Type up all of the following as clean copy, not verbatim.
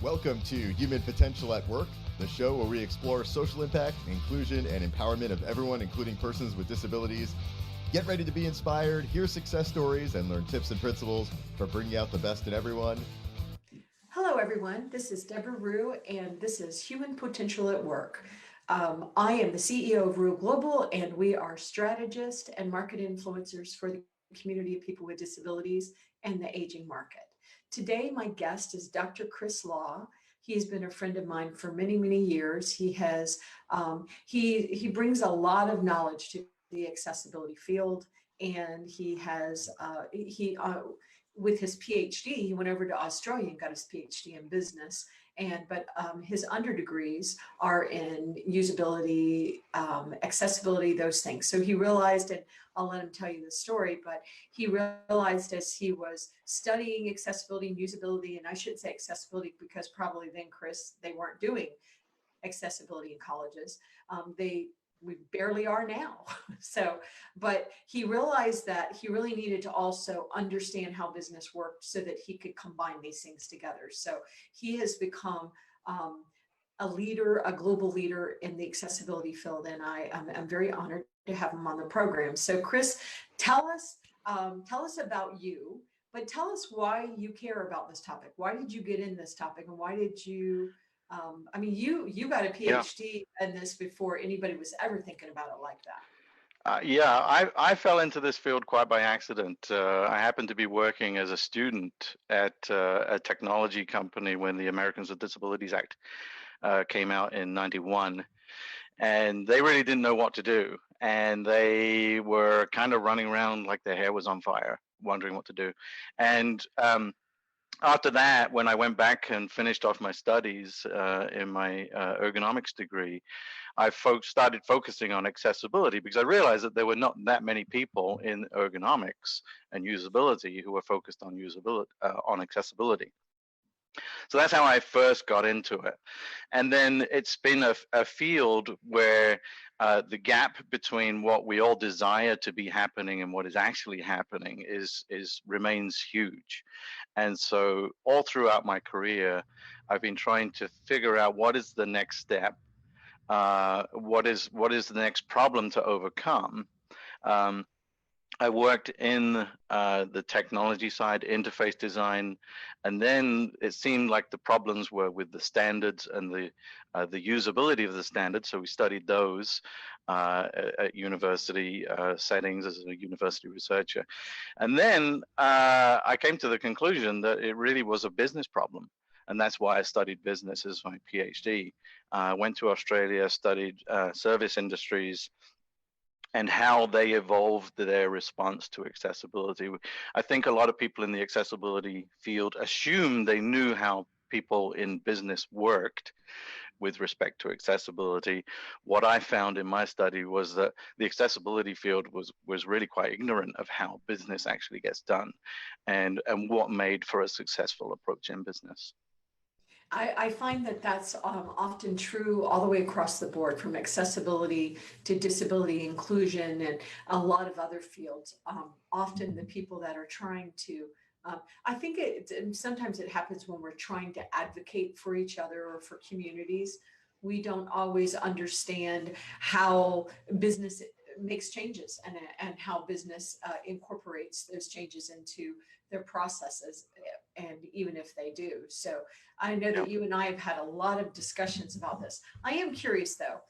Welcome to Human Potential at Work, the show where we explore social impact, inclusion, and empowerment of everyone, including persons with disabilities. Get ready to be inspired, hear success stories, and learn tips and principles for bringing out the best in everyone. Hello, everyone. This is Debra Rue, and this is Human Potential at Work. I am the CEO of Rue Global, and we are strategists and market influencers for the community of people with disabilities and the aging market. Today, my guest is Dr. Chris Law. He's been a friend of mine for many, many years. He brings a lot of knowledge to the accessibility field, and with his PhD, he went over to Australia and got his PhD in business. But his underdegrees are in usability, accessibility, those things. So he realized, and I'll let him tell you the story, but he realized as he was studying accessibility and usability, and I should say accessibility because probably then, Chris, they weren't doing accessibility in colleges. We barely are now. But he realized that he really needed to also understand how business worked so that he could combine these things together. So he has become a leader, a global leader in the accessibility field, and I'm very honored to have him on the program. So Chris, tell us about you, but tell us why you care about this topic. Why did you get in this topic, and why did you you got a PhD in this before anybody was ever thinking about it like that. I fell into this field quite by accident. I happened to be working as a student at a technology company when the Americans with Disabilities Act came out in '91, and they really didn't know what to do. And they were kind of running around like their hair was on fire, wondering what to do. And after that, when I went back and finished off my studies in my ergonomics degree, I started focusing on accessibility because I realized that there were not that many people in ergonomics and usability who were focused on on accessibility. So that's how I first got into it. And then it's been a field where the gap between what we all desire to be happening and what is actually happening remains huge. And so all throughout my career, I've been trying to figure out what is the next step, what is the next problem to overcome. I worked in the technology side, interface design, and then it seemed like the problems were with the standards and the usability of the standards. So we studied those at university settings as a university researcher. And then I came to the conclusion that it really was a business problem. And that's why I studied business as my PhD. Went to Australia, studied service industries, and how they evolved their response to accessibility. I think a lot of people in the accessibility field assume they knew how people in business worked with respect to accessibility. What I found in my study was that the accessibility field was really quite ignorant of how business actually gets done and what made for a successful approach in business. I find that that's often true all the way across the board, from accessibility to disability inclusion and a lot of other fields. Often the people that are trying to, I think sometimes it happens when we're trying to advocate for each other or for communities. We don't always understand how business makes changes and how business incorporates those changes into their processes, and even if they do. So I know that you and I have had a lot of discussions about this. I am curious though,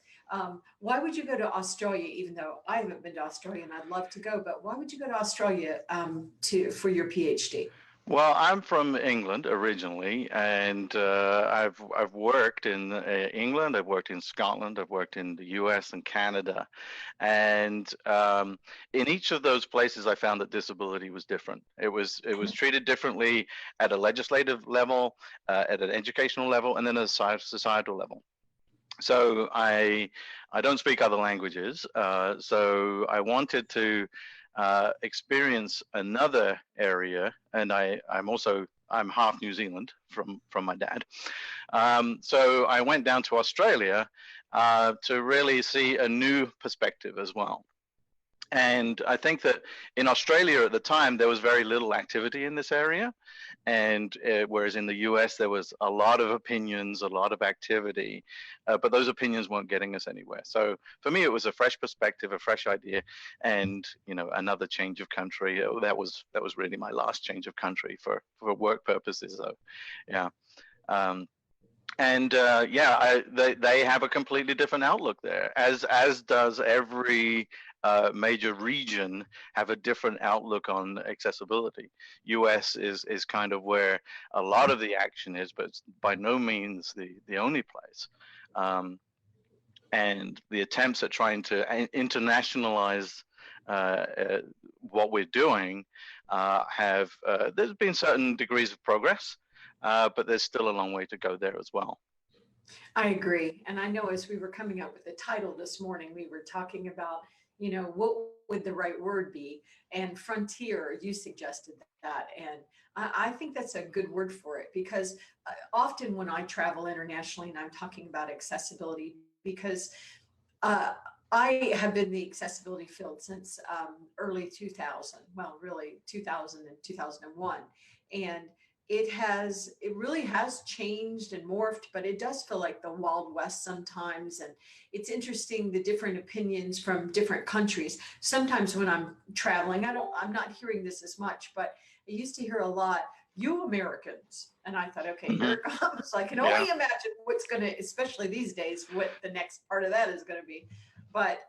why would you go to Australia, even though I haven't been to Australia and I'd love to go, but why would you go to Australia for your PhD? Well, I'm from England originally, and I've worked in England, I've worked in Scotland, I've worked in the US and Canada, and in each of those places, I found that disability was different. It was treated differently at a legislative level, at an educational level, and then at a societal level. So I don't speak other languages, so I wanted to experience another area, and I'm half New Zealand from my dad. So I went down to Australia to really see a new perspective as well. And I think that in Australia at the time, there was very little activity in this area. And whereas in the US, there was a lot of opinions, a lot of activity, but those opinions weren't getting us anywhere. So for me, it was a fresh perspective, a fresh idea, and another change of country. That was really my last change of country for work purposes. So, yeah. They have a completely different outlook there, as does every major region have a different outlook on accessibility. US is kind of where a lot of the action is, but it's by no means the only place. And the attempts at trying to internationalize what we're doing there's been certain degrees of progress, but there's still a long way to go there as well. I agree. And I know as we were coming up with the title this morning, we were talking about, what would the right word be? And frontier, you suggested that. And I think that's a good word for it, because often when I travel internationally and I'm talking about accessibility, because I have been in the accessibility field since early 2000, well, really 2000 and 2001. And it really has changed and morphed, but it does feel like the Wild West sometimes. And it's interesting, the different opinions from different countries. Sometimes when I'm traveling, I'm not hearing this as much, but I used to hear a lot, you Americans. And I thought, okay, here it comes. I can only imagine what's going to, especially these days, what the next part of that is going to be. But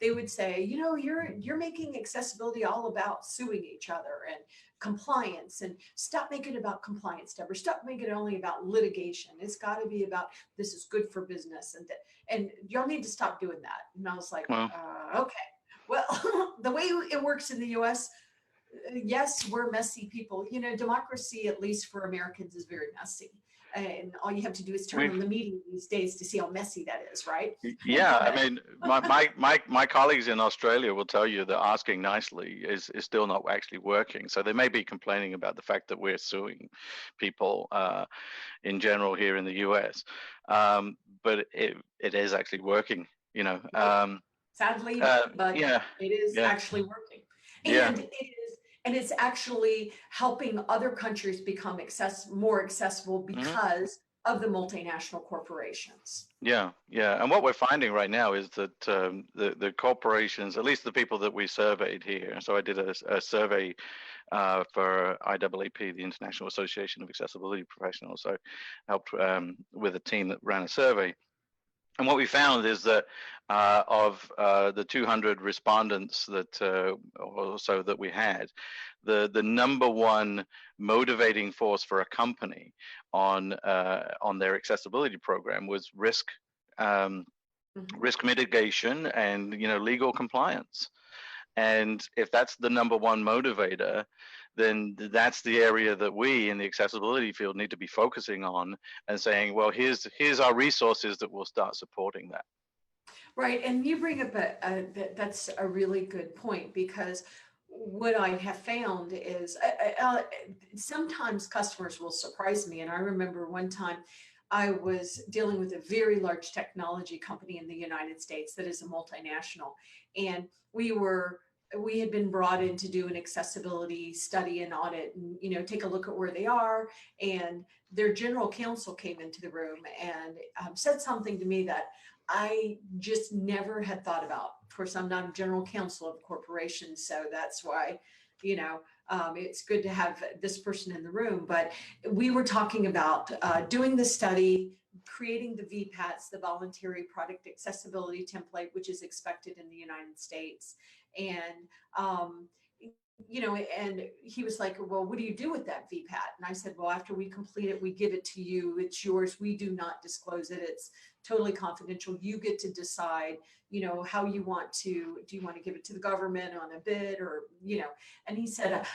they would say, you're making accessibility all about suing each other and compliance, and stop making it about compliance, Debra. Stop making it only about litigation. It's got to be about, this is good for business, and y'all need to stop doing that. And I was like, okay, well, the way it works in the US, yes, we're messy people. Democracy, at least for Americans, is very messy. And all you have to do is turn on the media these days to see how messy that is, right? Yeah, I mean, my colleagues in Australia will tell you that asking nicely is still not actually working. So they may be complaining about the fact that we're suing people in general here in the US, but it is actually working. Sadly, but it is actually working, and it's actually helping other countries become more accessible because of the multinational corporations. Yeah. And what we're finding right now is that the corporations, at least the people that we surveyed here, so I did a survey for IAAP, the International Association of Accessibility Professionals, so I helped with a team that ran a survey. And what we found is that of the 200 respondents that or so that we had, the number one motivating force for a company on their accessibility program was risk mitigation and legal compliance. And if that's the number one motivator, then that's the area that we in the accessibility field need to be focusing on and saying, well, here's our resources that will start supporting that. Right, and you bring up that's a really good point, because what I have found is sometimes customers will surprise me. And I remember one time I was dealing with a very large technology company in the United States that is a multinational, and we had been brought in to do an accessibility study and audit and, take a look at where they are. And their general counsel came into the room and said something to me that I just never had thought about. Of course, I'm not a general counsel of a corporation, so that's why, it's good to have this person in the room. But we were talking about doing the study, creating the VPATs, the Voluntary Product Accessibility Template, which is expected in the United States. And, and he was like, well, what do you do with that VPAT? And I said, well, after we complete it, we give it to you. It's yours. We do not disclose it. It's totally confidential. You get to decide, how you want to, do you want to give it to the government on a bid or, and he said,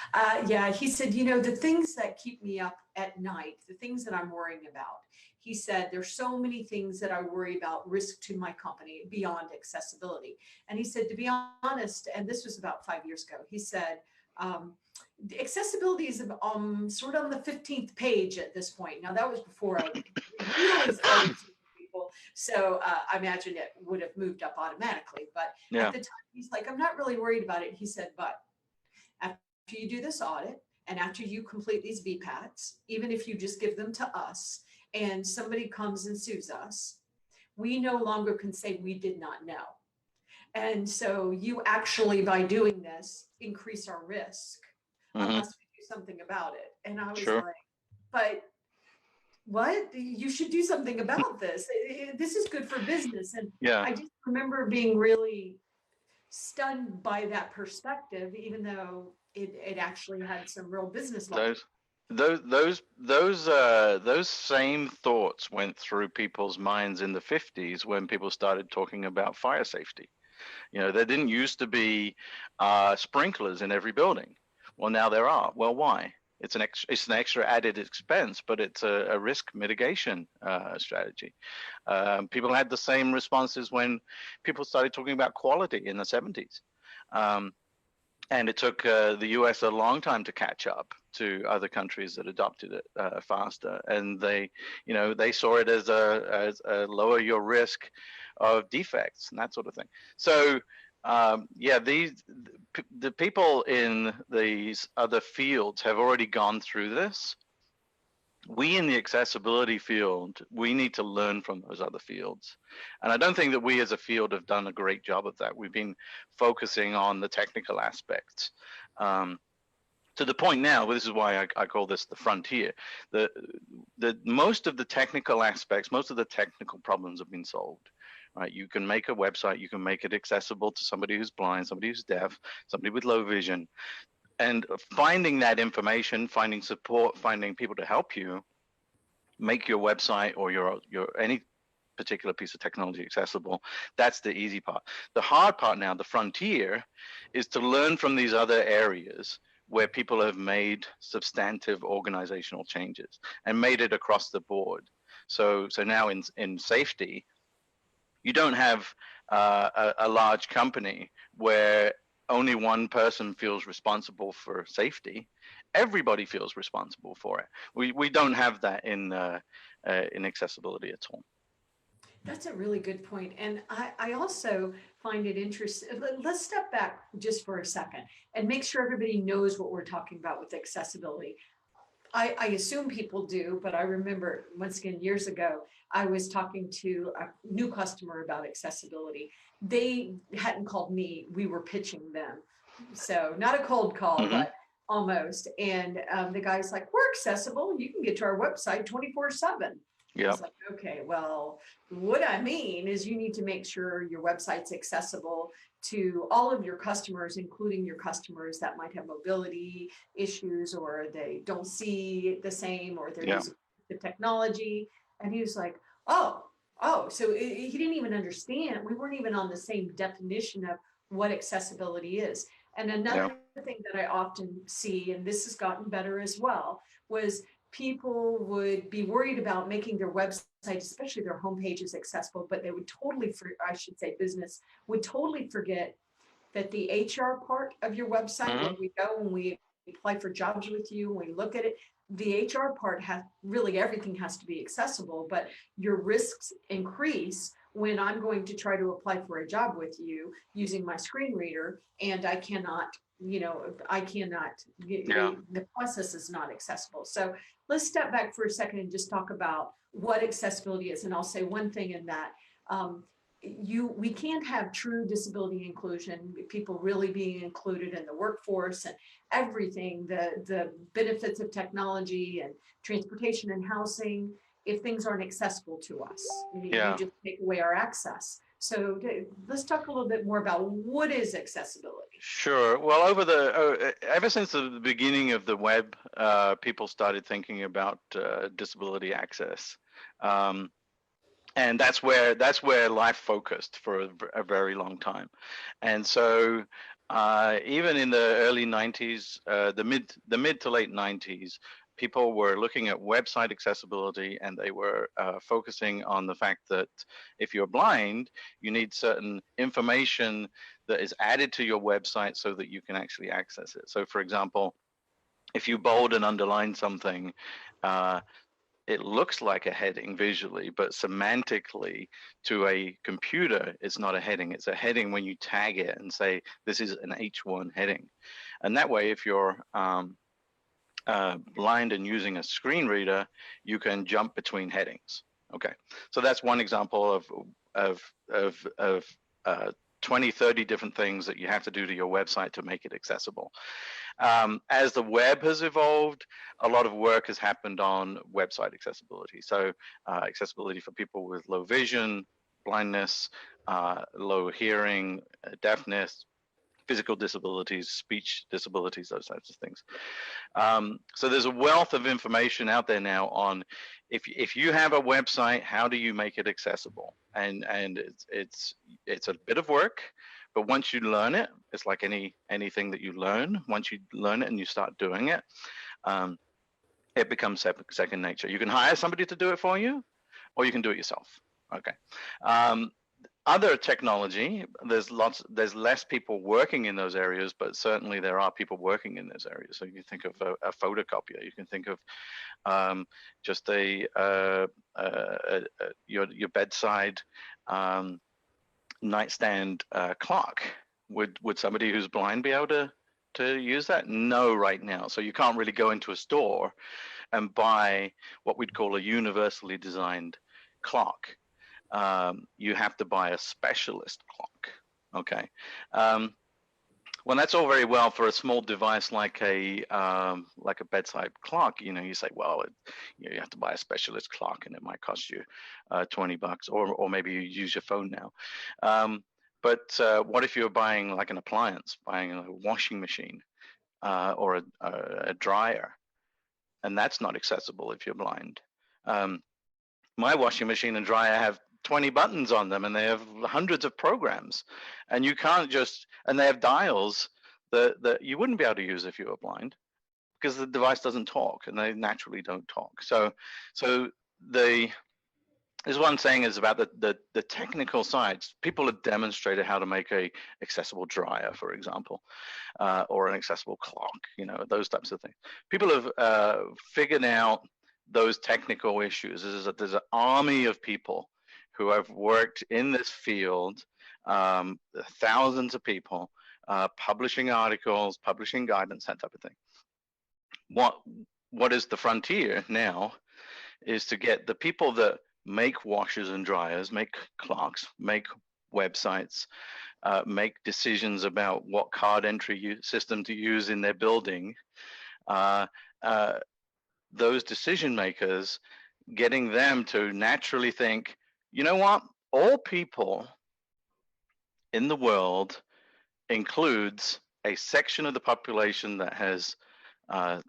he said, the things that keep me up at night, the things that I'm worrying about, he said, there's so many things that I worry about risk to my company beyond accessibility. And he said, to be honest, and this was about 5 years ago, he said, accessibility is sort of on the 15th page at this point. Now that was before I really started people. So I imagine it would have moved up automatically. But Yeah. at the time, he's like, I'm not really worried about it. He said, but after you do this audit and after you complete these VPATs, even if you just give them to us and somebody comes and sues us, we no longer can say we did not know. And so you actually, by doing this, increase our risk unless we do something about it. And I was Sure. like, but what? You should do something about this. This is good for business. And Yeah. I just remember being really stunned by that perspective, even though it actually had some real business logic. Those same thoughts went through people's minds in the 50s when people started talking about fire safety. You know, there didn't used to be sprinklers in every building. Well, now there are. Well, why? It's an extra added expense, but it's a risk mitigation strategy. People had the same responses when people started talking about quality in the 70s. And it took the US a long time to catch up to other countries that adopted it faster. And they saw it as a lower your risk of defects and that sort of thing. So the people in these other fields have already gone through this. We in the accessibility field, we need to learn from those other fields. And I don't think that we as a field have done a great job of that. We've been focusing on the technical aspects. To the point now, this is why I call this the frontier. The most of the technical aspects, most of the technical problems have been solved. Right? You can make a website, you can make it accessible to somebody who's blind, somebody who's deaf, somebody with low vision. And finding that information, finding support, finding people to help you make your website or your any particular piece of technology accessible, that's the easy part. The hard part now, the frontier, is to learn from these other areas where people have made substantive organizational changes and made it across the board. So now in safety, you don't have a large company where only one person feels responsible for safety. Everybody feels responsible for it. We don't have that in accessibility at all. That's a really good point. And I also find it interesting. Let's step back just for a second and make sure everybody knows what we're talking about with accessibility. I assume people do, but I remember once again, years ago, I was talking to a new customer about accessibility. They hadn't called me, we were pitching them. So not a cold call, but almost. And the guy's like, we're accessible. You can get to our website 24/7. Yeah. I was like, okay, well, what I mean is you need to make sure your website's accessible to all of your customers, including your customers that might have mobility issues or they don't see the same or they're using the technology. And he was like, oh, so he didn't even understand. We weren't even on the same definition of what accessibility is. And another thing that I often see, and this has gotten better as well, was people would be worried about making their website, especially their homepages, accessible, but they would totally, business would totally forget that the HR part of your website, when we go and we apply for jobs with you, when we look at it, the HR part really everything has to be accessible, but your risks increase when I'm going to try to apply for a job with you using my screen reader and I cannot, the process is not accessible. So let's step back for a second and just talk about what accessibility is. And I'll say one thing in that, we can't have true disability inclusion, people really being included in the workforce and everything, the benefits of technology and transportation and housing, if things aren't accessible to us. You just take away our access. So let's talk a little bit more about what is accessibility. Sure. Well, ever since the beginning of the web, people started thinking about disability access. And that's where life focused for a very long time. And so even in the early 90s, the mid to late 90s, people were looking at website accessibility and they were focusing on the fact that if you're blind, you need certain information that is added to your website so that you can actually access it. So for example, if you bold and underline something, it looks like a heading visually, but semantically to a computer, it's not a heading. It's a heading when you tag it and say, this is an H1 heading. And that way, if you're blind and using a screen reader, you can jump between headings. Okay, so that's one example of 20, 30 different things that you have to do to your website to make it accessible. As the web has evolved, a lot of work has happened on website accessibility. So accessibility for people with low vision, blindness, low hearing, deafness, physical disabilities, speech disabilities, those types of things. So there's a wealth of information out there now on if you have a website, how do you make it accessible? And it's a bit of work, but once you learn it, it's like anything that you learn. Once you learn it and you start doing it, it becomes second nature. You can hire somebody to do it for you, or you can do it yourself. Okay. Other technology, there's less people working in those areas, but certainly there are people working in those areas. So you can think of a photocopier. You can think of just your bedside nightstand clock. Would somebody who's blind be able to use that? No, right now. So you can't really go into a store and buy what we'd call a universally designed clock. You have to buy a specialist clock. Okay. Well, that's all very well for a small device like a bedside clock. You say, well, you have to buy a specialist clock, and it might cost you $20, or maybe you use your phone now. But what if you're buying like an appliance, buying a washing machine or a dryer, and that's not accessible if you're blind? My washing machine and dryer have 20 buttons on them, and they have hundreds of programs, and you can't and they have dials that you wouldn't be able to use if you were blind, because the device doesn't talk, and they naturally don't talk. So is what I'm saying is about the technical sides. People have demonstrated how to make a accessible dryer, for example, or an accessible clock, those types of things. People have figured out those technical issues. There's an army of people who have worked in this field, thousands of people, publishing articles, publishing guidance, that type of thing. What is the frontier now is to get the people that make washers and dryers, make clocks, make websites, make decisions about what card entry system to use in their building, those decision makers, getting them to naturally think, you know what, all people in the world includes a section of the population that has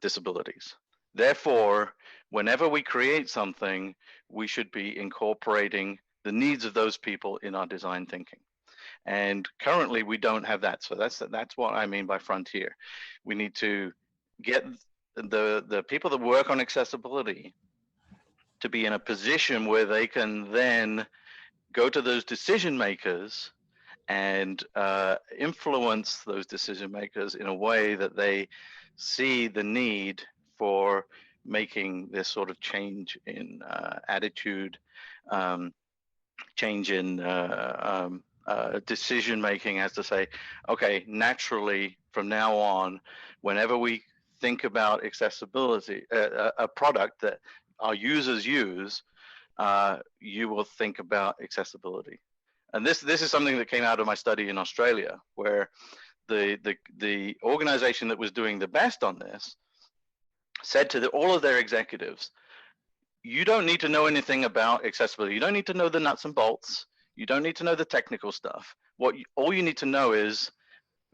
disabilities. Therefore, whenever we create something, we should be incorporating the needs of those people in our design thinking. And currently we don't have that. So that's what I mean by frontier. We need to get the people that work on accessibility to be in a position where they can then go to those decision makers and influence those decision makers in a way that they see the need for making this sort of change in attitude, change in decision making, as to say, okay, naturally from now on, whenever we think about accessibility, a product that our users use, you will think about accessibility. And this is something that came out of my study in Australia, where the organization that was doing the best on this said to all of their executives, you don't need to know anything about accessibility. You don't need to know the nuts and bolts. You don't need to know the technical stuff. All you need to know is,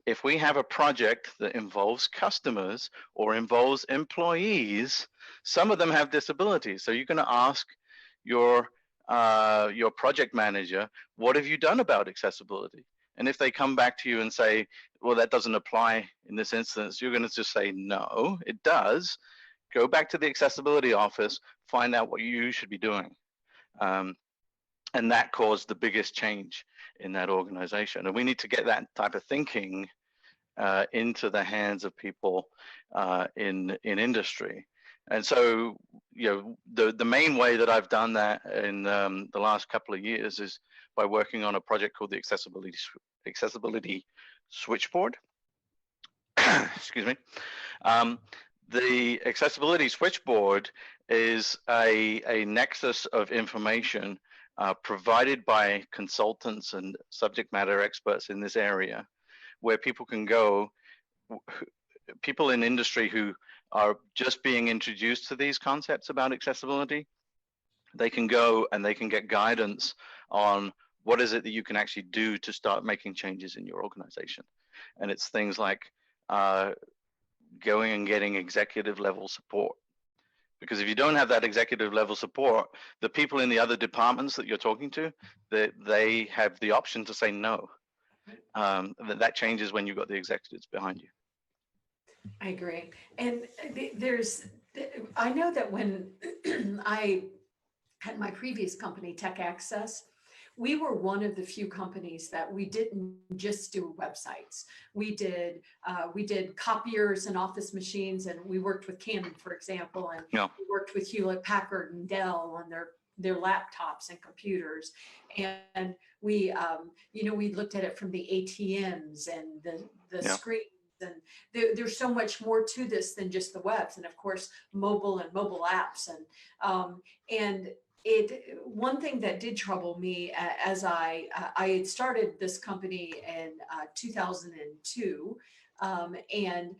if we have a project that involves customers or involves employees, some of them have disabilities. So you're going to ask your project manager, what have you done about accessibility? And if they come back to you and say, well, that doesn't apply in this instance, you're going to just say, no, it does. Go back to the accessibility office, find out what you should be doing. And that caused the biggest change in that organization. And we need to get that type of thinking into the hands of people in industry. And so, the main way that I've done that in the last couple of years is by working on a project called the Accessibility Switchboard. Excuse me. The Accessibility Switchboard is a nexus of information provided by consultants and subject matter experts in this area, where people can go, people in industry who are just being introduced to these concepts about accessibility, they can go and they can get guidance on what is it that you can actually do to start making changes in your organization. And it's things like going and getting executive level support. Because if you don't have that executive level support, the people in the other departments that you're talking to, they have the option to say no. That changes when you've got the executives behind you. I agree. And I know that when I had my previous company, Tech Access, we were one of the few companies that we didn't just do websites. We did copiers and office machines, and we worked with Canon, for example, and we worked with Hewlett Packard and Dell on their laptops and computers. And we looked at it from the ATMs and the screens. And there's so much more to this than just the webs, and of course mobile and mobile apps. And one thing that did trouble me as I had started this company in 2002, and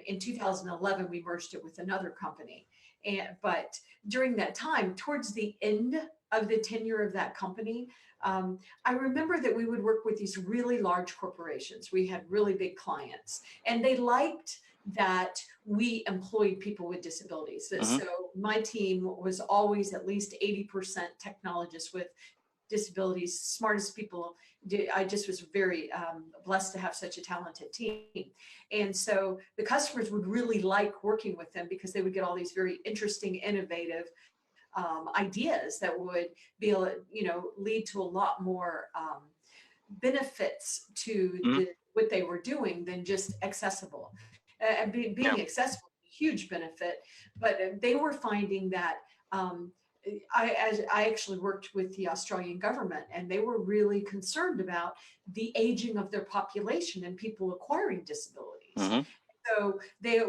in 2011 we merged it with another company. But during that time, towards the end of the tenure of that company, I remember that we would work with these really large corporations. We had really big clients, and they liked that we employed people with disabilities. So my team was always at least 80% technologists with disabilities, smartest people. I just was very blessed to have such a talented team. And so the customers would really like working with them because they would get all these very interesting, innovative ideas that would be able to, lead to a lot more benefits to what they were doing than just accessible. Being accessible, huge benefit, but they were finding that I actually worked with the Australian government, and they were really concerned about the aging of their population and people acquiring disabilities. So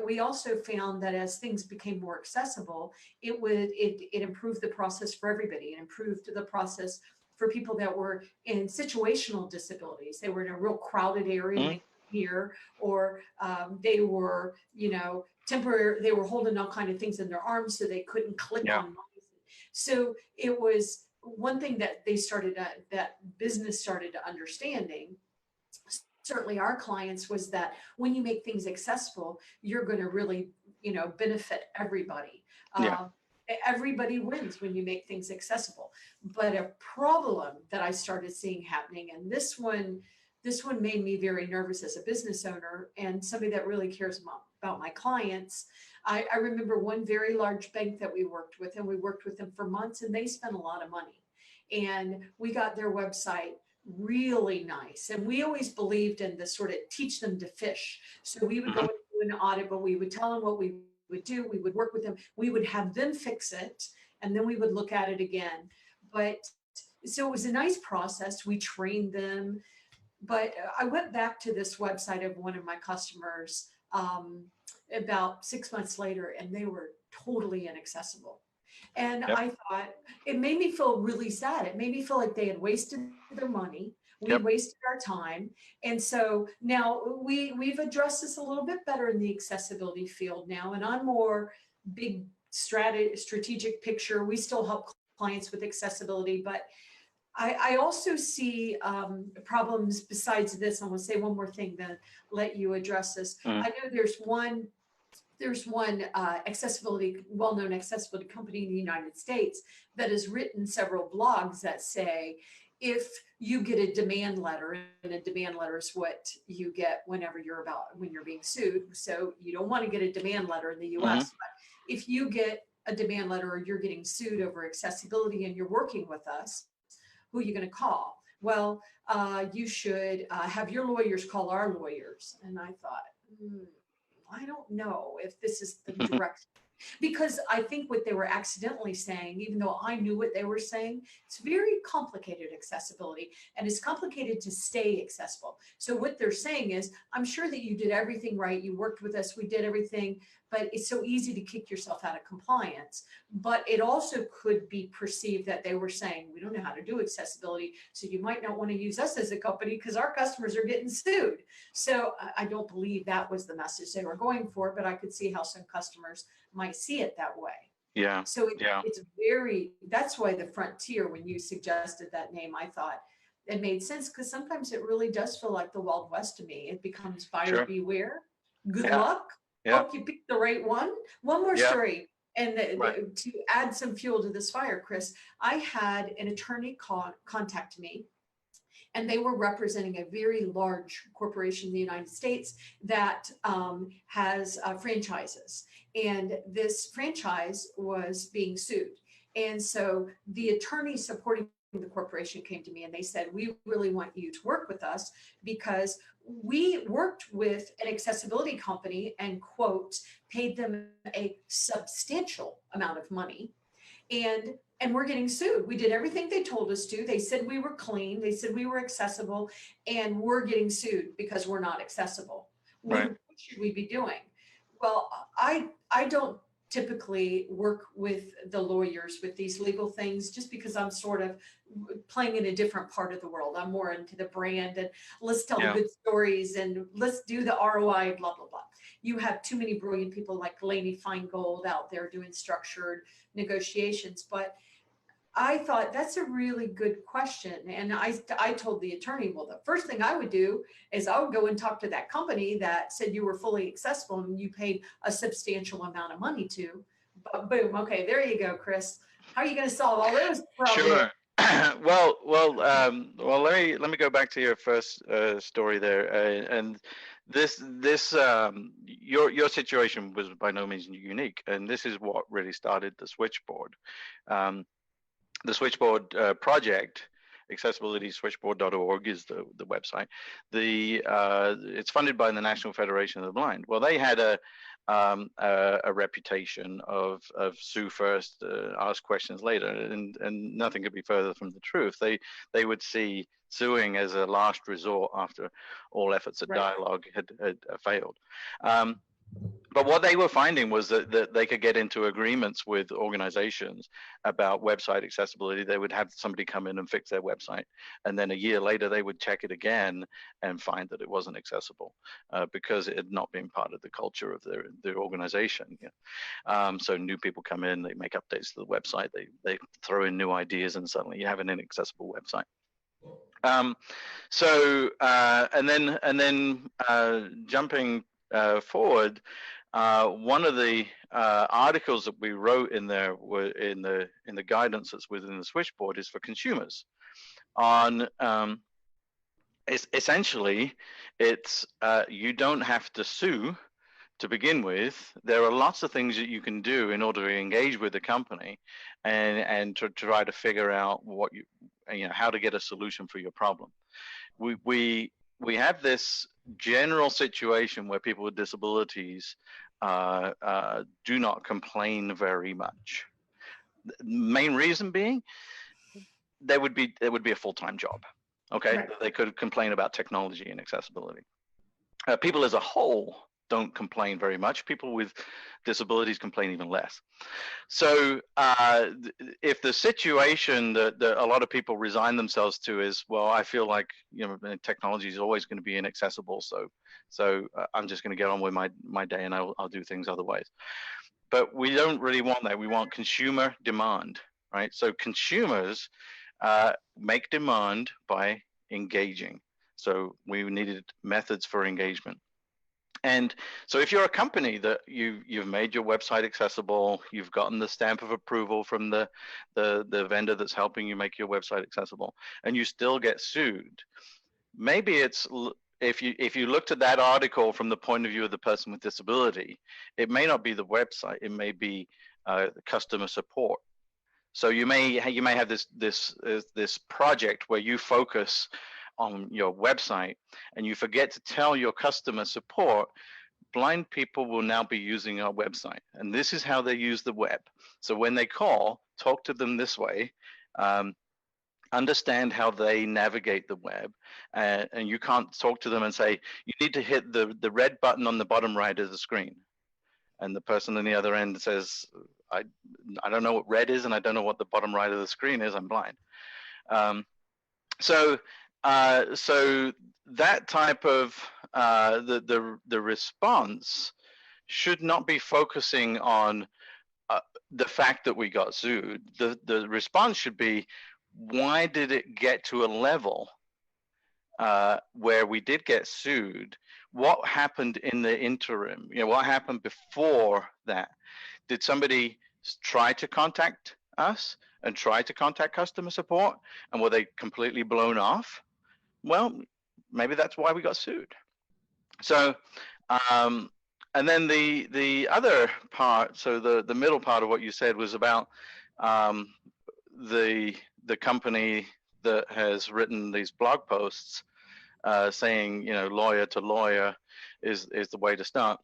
we also found that as things became more accessible, it improved the process for everybody. It improved the process for people that were in situational disabilities. They were in a real crowded area here, or they were, temporary. They were holding all kind of things in their arms, so they couldn't click on mice. So it was one thing that that business started understanding. Certainly our clients, was that when you make things accessible, you're going to really, benefit everybody. Everybody wins when you make things accessible. But a problem that I started seeing happening, and this one made me very nervous as a business owner and somebody that really cares about my clients. I remember one very large bank that we worked with, and we worked with them for months, and they spent a lot of money. And we got their website really nice. And we always believed in the sort of teach them to fish. So we would go and do an audit, but we would tell them what we would do. We would work with them. We would have them fix it, and then we would look at it again. But so it was a nice process. We trained them. But I went back to this website of one of my customers about 6 months later, and they were totally inaccessible. And I thought, it made me feel really sad. It made me feel like they had wasted their money. We wasted our time. And so now we've addressed this a little bit better in the accessibility field now. And I'm more big strategic picture. We still help clients with accessibility, but I also see problems besides this. I'm going to say one more thing, then let you address this. I know there's one well-known accessibility company in the United States that has written several blogs that say, if you get a demand letter, and a demand letter is what you get when you're being sued. So you don't want to get a demand letter in the US, but if you get a demand letter or you're getting sued over accessibility and you're working with us, who are you going to call? Well, you should have your lawyers call our lawyers. And I thought, I don't know if this is the direction Because I think what they were accidentally saying, even though I knew what they were saying, it's very complicated accessibility, and it's complicated to stay accessible. So what they're saying is, I'm sure that you did everything right. You worked with us. We did everything, but it's so easy to kick yourself out of compliance. But it also could be perceived that they were saying, we don't know how to do accessibility, so you might not want to use us as a company because our customers are getting sued. So I don't believe that was the message they were going for, but I could see how some customers might see it that way. Yeah. So Yeah. it's very, that's why the frontier, when you suggested that name, I thought it made sense, because sometimes it really does feel like the Wild West to me. It becomes buyer Sure. beware. Good Yeah. luck. Yeah. Hope you pick the right one. One more Yeah. story. And Right. to add some fuel to this fire, Chris, I had an attorney contact me, and they were representing a very large corporation in the United States that has franchises. And this franchise was being sued. And so the attorney supporting the corporation came to me and they said, we really want you to work with us because we worked with an accessibility company and, quote, paid them a substantial amount of money. And we're getting sued. We did everything they told us to. They said we were clean. They said we were accessible, and we're getting sued because we're not accessible. Right. What should we be doing? Well, I don't typically work with the lawyers with these legal things, just because I'm sort of playing in a different part of the world. I'm more into the brand and let's tell the good stories and let's do the ROI, blah, blah, blah. You have too many brilliant people like Lainey Feingold out there doing structured negotiations. But I thought that's a really good question. And I told the attorney, well, the first thing I would do is I would go and talk to that company that said you were fully accessible and you paid a substantial amount of money to. But boom, okay, there you go, Chris. How are you going to solve all those problems? Sure. Well, let me go back to your first story there, and your situation was by no means unique, and this is what really started the Switchboard. The Switchboard project, accessibilityswitchboard.org is the website. It's funded by the National Federation of the Blind. Well, they had a reputation of sue first, ask questions later, and nothing could be further from the truth. They would see suing as a last resort after all efforts at dialogue had failed. But what they were finding was that they could get into agreements with organizations about website accessibility. They would have somebody come in and fix their website, and then a year later they would check it again and find that it wasn't accessible because it had not been part of the culture of their organization. So new people come in, they make updates to the website, they throw in new ideas, and suddenly you have an inaccessible website. And then jumping forward, one of the articles that we wrote in there were in the guidance that's within the Switchboard is for consumers. On essentially, it's you don't have to sue to begin with. There are lots of things that you can do in order to engage with the company and to try to figure out what how to get a solution for your problem. We have this general situation where people with disabilities do not complain very much. The main reason being there would be a full-time job. Okay, right. They could complain about technology and accessibility. People as a whole don't complain very much. People with disabilities complain even less. So if the situation that a lot of people resign themselves to is, well, I feel like technology is always going to be inaccessible, so I'm just going to get on with my day and I'll do things otherwise. But we don't really want that. We want consumer demand, right? So consumers make demand by engaging. So we needed methods for engagement. And so if you're a company that you've made your website accessible, you've gotten the stamp of approval from the vendor that's helping you make your website accessible, and you still get sued, maybe it's if you looked at that article from the point of view of the person with disability, it may not be the website, it may be customer support. So you may have this project where you focus on your website and you forget to tell your customer support, blind people will now be using our website, and this is how they use the web. So when they call, talk to them this way, understand how they navigate the web, and you can't talk to them and say, you need to hit the red button on the bottom right of the screen. And the person on the other end says, I don't know what red is, and I don't know what the bottom right of the screen is, I'm blind. So that type of, the response should not be focusing on the fact that we got sued. The response should be, why did it get to a level where we did get sued? What happened in the interim? You know, what happened before that? Did somebody try to contact us and try to contact customer support, and were they completely blown off? Well, maybe that's why we got sued. So, and then the other part, so the middle part of what you said was about the company that has written these blog posts saying, you know, lawyer to lawyer is the way to start.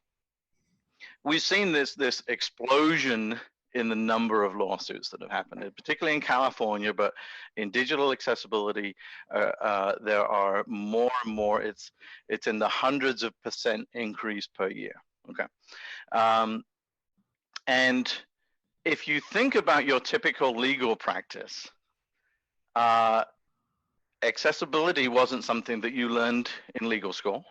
We've seen this explosion in the number of lawsuits that have happened, particularly in California, but in digital accessibility, there are more and more. It's in the hundreds of % increase per year. Okay, and if you think about your typical legal practice, accessibility wasn't something that you learned in legal school.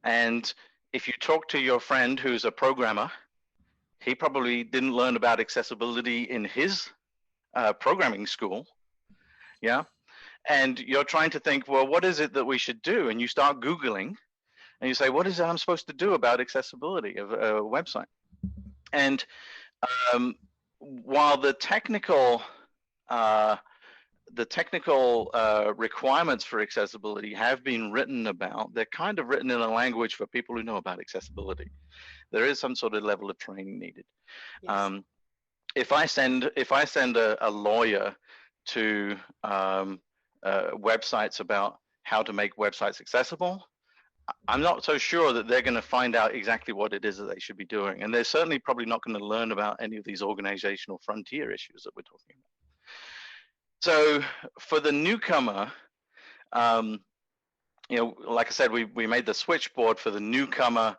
And if you talk to your friend who's a programmer, he probably didn't learn about accessibility in his programming school. Yeah. And you're trying to think, well, what is it that we should do? And you start Googling and you say, what is it I'm supposed to do about accessibility of a website? And while the technical requirements for accessibility have been written about, they're kind of written in a language for people who know about accessibility. There is some sort of level of training needed. Yes. If I send a lawyer to websites about how to make websites accessible, I'm not so sure that they're going to find out exactly what it is that they should be doing. And they're certainly probably not going to learn about any of these organizational frontier issues that we're talking about. So for the newcomer, you know, like I said, we made the switchboard for the newcomer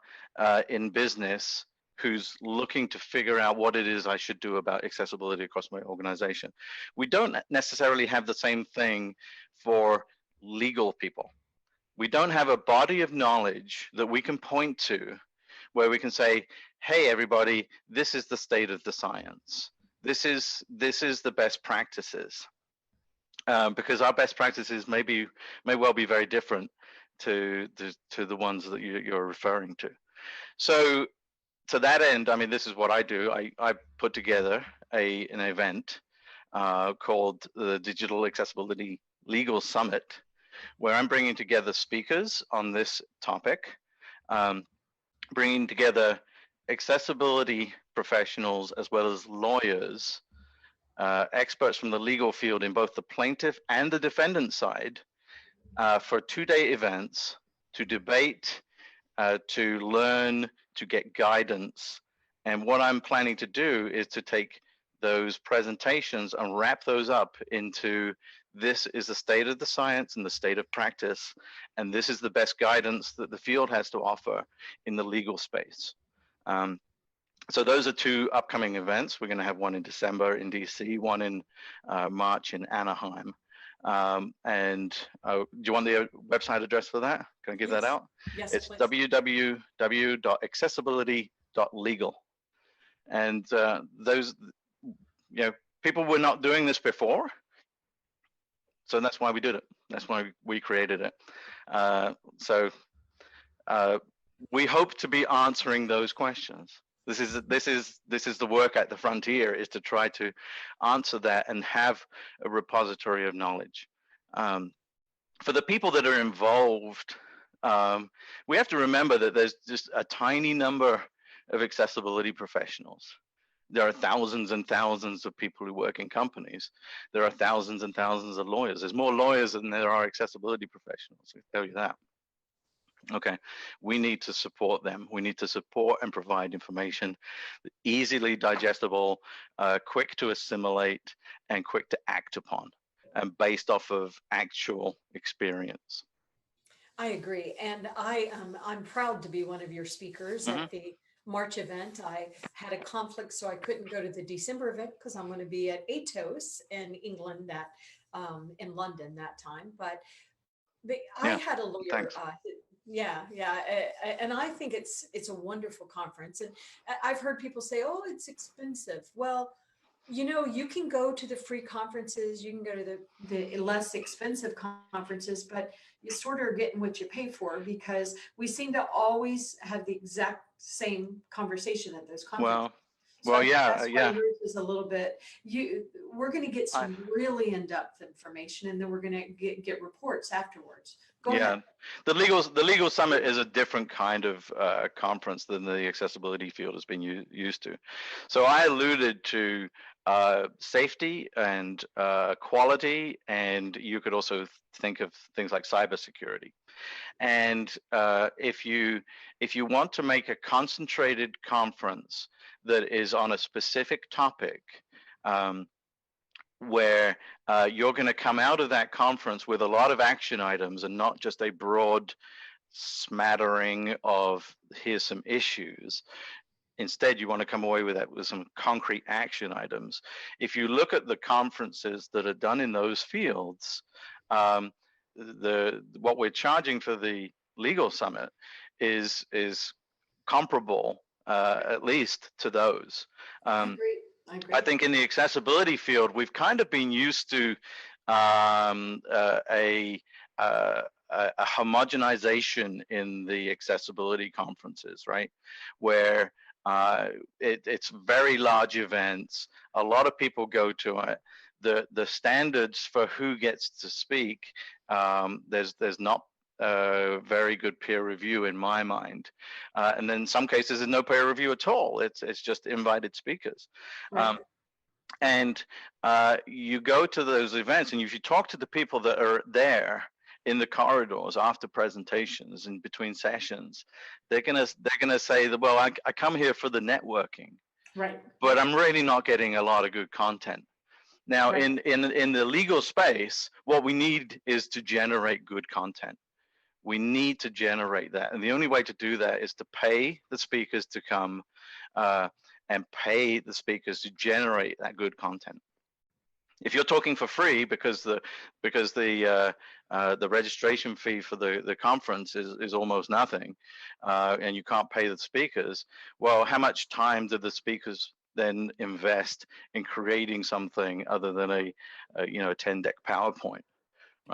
in business who's looking to figure out what it is I should do about accessibility across my organization. We don't necessarily have the same thing for legal people. We don't have a body of knowledge that we can point to where we can say, hey, everybody, this is the state of the science. This is the best practices. Because our best practices may well be very different to the ones that you're referring to. So to that end, I mean, this is what I do. I put together an event called the Digital Accessibility Legal Summit, where I'm bringing together speakers on this topic, bringing together accessibility professionals as well as lawyers, experts from the legal field in both the plaintiff and the defendant side for 2-day events to debate, to learn, to get guidance. And what I'm planning to do is to take those presentations and wrap those up into, this is the state of the science and the state of practice, and this is the best guidance that the field has to offer in the legal space. So those are 2 upcoming events. We're going to have one in December in DC, one in March in Anaheim. And do you want the website address for that? Can I give that out? Yes, it's please. www.accessibility.legal. And those, you know, people were not doing this before. So that's why we did it. That's why we created it. So we hope to be answering those questions. This is the work at the frontier, is to try to answer that and have a repository of knowledge. For the people that are involved, we have to remember that there's just a tiny number of accessibility professionals. There are thousands and thousands of people who work in companies. There are thousands and thousands of lawyers. There's more lawyers than there are accessibility professionals, I can tell you that. Okay, we need to support them. We need to support and provide information easily digestible, quick to assimilate, and quick to act upon, and based off of actual experience. I agree. And I'm proud to be one of your speakers at the March event. I had a conflict, so I couldn't go to the December event because I'm going to be at ATOS in England in London that time. But I had a lawyer. Yeah, and I think it's a wonderful conference. And I've heard people say, "Oh, it's expensive." Well, you can go to the free conferences, you can go to the less expensive conferences, but you sort of are getting what you pay for, because we seem to always have the exact same conversation at those conferences. Well, yeah, that's why yours is a little bit. We're going to get some really in-depth information, and then we're going to get reports afterwards. Go ahead. The legal summit is a different kind of conference than the accessibility field has been used to. So I alluded to safety and quality, and you could also think of things like cybersecurity. And if you want to make a concentrated conference that is on a specific topic, where you're going to come out of that conference with a lot of action items and not just a broad smattering of here's some issues. Instead, you want to come away with that with some concrete action items. If you look at the conferences that are done in those fields, what we're charging for the legal summit is comparable, at least, to those. I agree. I think in the accessibility field, we've kind of been used to a homogenization in the accessibility conferences, right? Where it's very large events. A lot of people go to it. The standards for who gets to speak, there's not very good peer review in my mind, and then in some cases there's no peer review at all. It's just invited speakers. Right. And you go to those events, and if you talk to the people that are there in the corridors after presentations and between sessions, they're gonna say that, well, I come here for the networking, right? But I'm really not getting a lot of good content. Now, right. in the legal space, what we need is to generate good content. We need to generate that, and the only way to do that is to pay the speakers to come and pay the speakers to generate that good content. If you're talking for free because the registration fee for the conference is almost nothing, and you can't pay the speakers, well, how much time do the speakers then invest in creating something other than a 10-deck PowerPoint,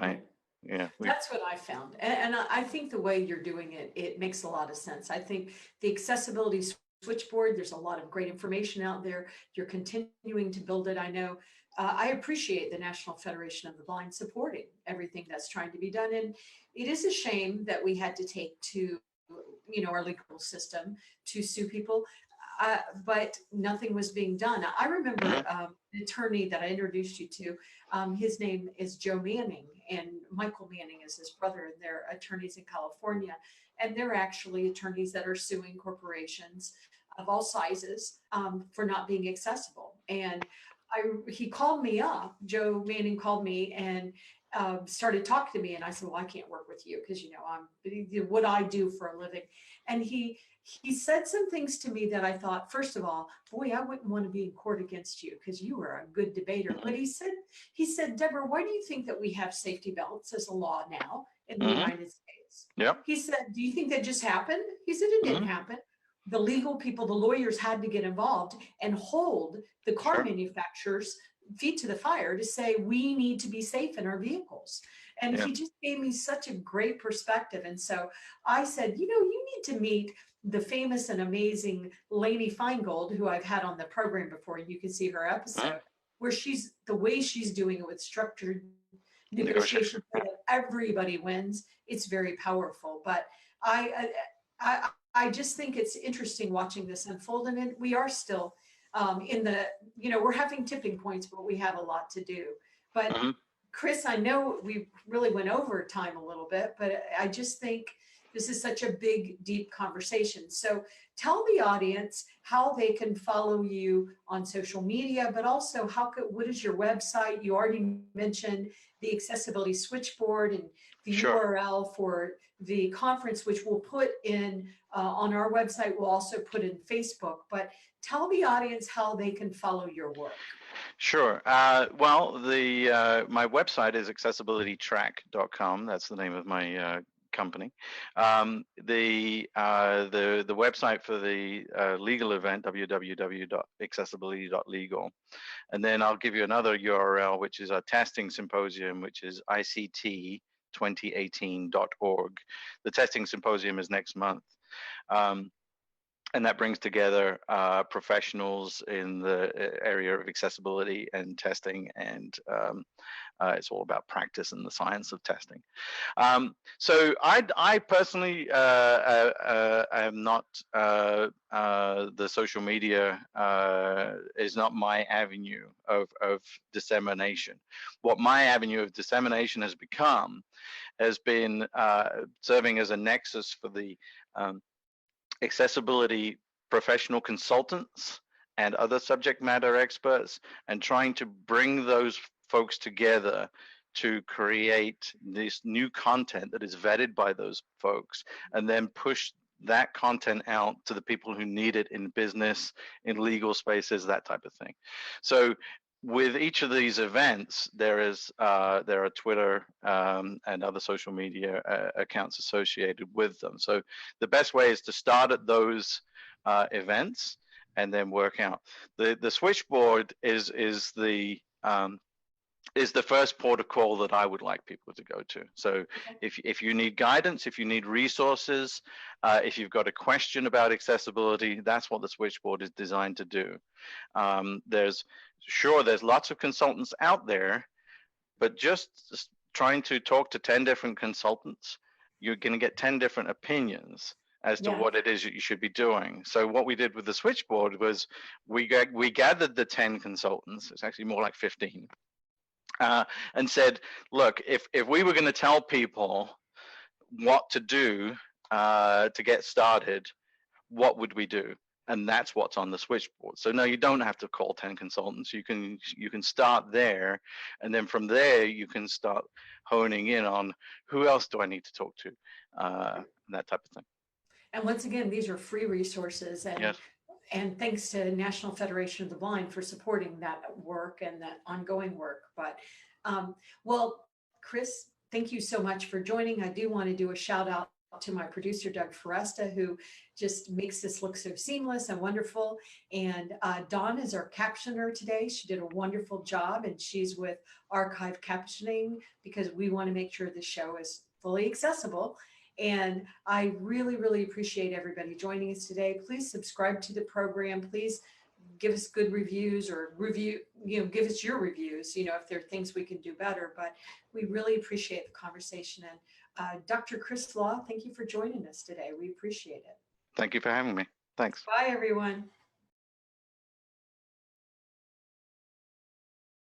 right? Yeah, that's what I found, and I think the way you're doing it makes a lot of sense. I think the accessibility switchboard, there's a lot of great information out there. You're continuing to build it. I know. I appreciate the National Federation of the Blind supporting everything that's trying to be done, and it is a shame that we had to take to our legal system to sue people, but nothing was being done. I remember an attorney that I introduced you to. His name is Joe Manning, and Michael Manning is his brother, and they're attorneys in California, and they're actually attorneys that are suing corporations of all sizes for not being accessible. And he called me up. Joe Manning called me and started talking to me, and I said, well, I can't work with you because I'm what I do for a living. And he said some things to me that I thought, first of all, boy, I wouldn't want to be in court against you because you were a good debater. But he said, Debra, why do you think that we have safety belts as a law now in the United States? Yep. He said, do you think that just happened? He said, it didn't happen. The legal people, the lawyers had to get involved and hold the car manufacturers' feet to the fire to say, we need to be safe in our vehicles. And he just gave me such a great perspective. And so I said, you need to meet the famous and amazing Lainey Feingold, who I've had on the program before. You can see her episode where the way she's doing it with structured negotiation so that everybody wins. It's very powerful. But I just think it's interesting watching this unfold, and we are still we're having tipping points, but we have a lot to do. But Chris, I know we really went over time a little bit, but I just think this is such a big, deep conversation. So tell the audience how they can follow you on social media, but also what is your website? You already mentioned the Accessibility Switchboard and the Sure. URL for the conference, which we'll put in on our website. We'll also put in Facebook, but tell the audience how they can follow your work. Sure. Well, my website is accessibilitytrack.com. That's the name of my company. The website for the legal event, www.accessibility.legal. And then I'll give you another URL, which is our testing symposium, which is ict2018.org. The testing symposium is next month. And that brings together professionals in the area of accessibility and testing, and it's all about practice and the science of testing. So I personally am not, the social media is not my avenue of dissemination. What my avenue of dissemination has become has been serving as a nexus for the accessibility professional consultants and other subject matter experts, and trying to bring those folks together to create this new content that is vetted by those folks, and then push that content out to the people who need it in business, in legal spaces, that type of thing. So with each of these events, there are Twitter and other social media accounts associated with them. So the best way is to start at those events and then work out. The switchboard is the first port of call that I would like people to go to. So if you need guidance, if you need resources, if you've got a question about accessibility, that's what the switchboard is designed to do. There's lots of consultants out there, but just trying to talk to 10 different consultants, you're going to get 10 different opinions as to what it is that you should be doing. So what we did with the switchboard was we gathered the 10 consultants, it's actually more like 15, and said, look, if we were going to tell people what to do to get started, what would we do? And that's what's on the switchboard. So no, you don't have to call 10 consultants. You can start there, and then from there you can start honing in on who else do I need to talk to, that type of thing. And once again, these are free resources, and yes. And thanks to National Federation of the Blind for supporting that work and that ongoing work. But well, Chris, thank you so much for joining. I do want to do a shout out to my producer, Doug Foresta, who just makes this look so seamless and wonderful. And Dawn is our captioner today. She did a wonderful job, and she's with Archive Captioning because we want to make sure the show is fully accessible. And I really, really appreciate everybody joining us today. Please subscribe to the program. Please give us good reviews, or give us your reviews, if there are things we can do better. But we really appreciate the conversation. And Dr. Chris Law, thank you for joining us today. We appreciate it. Thank you for having me. Thanks. Bye, everyone.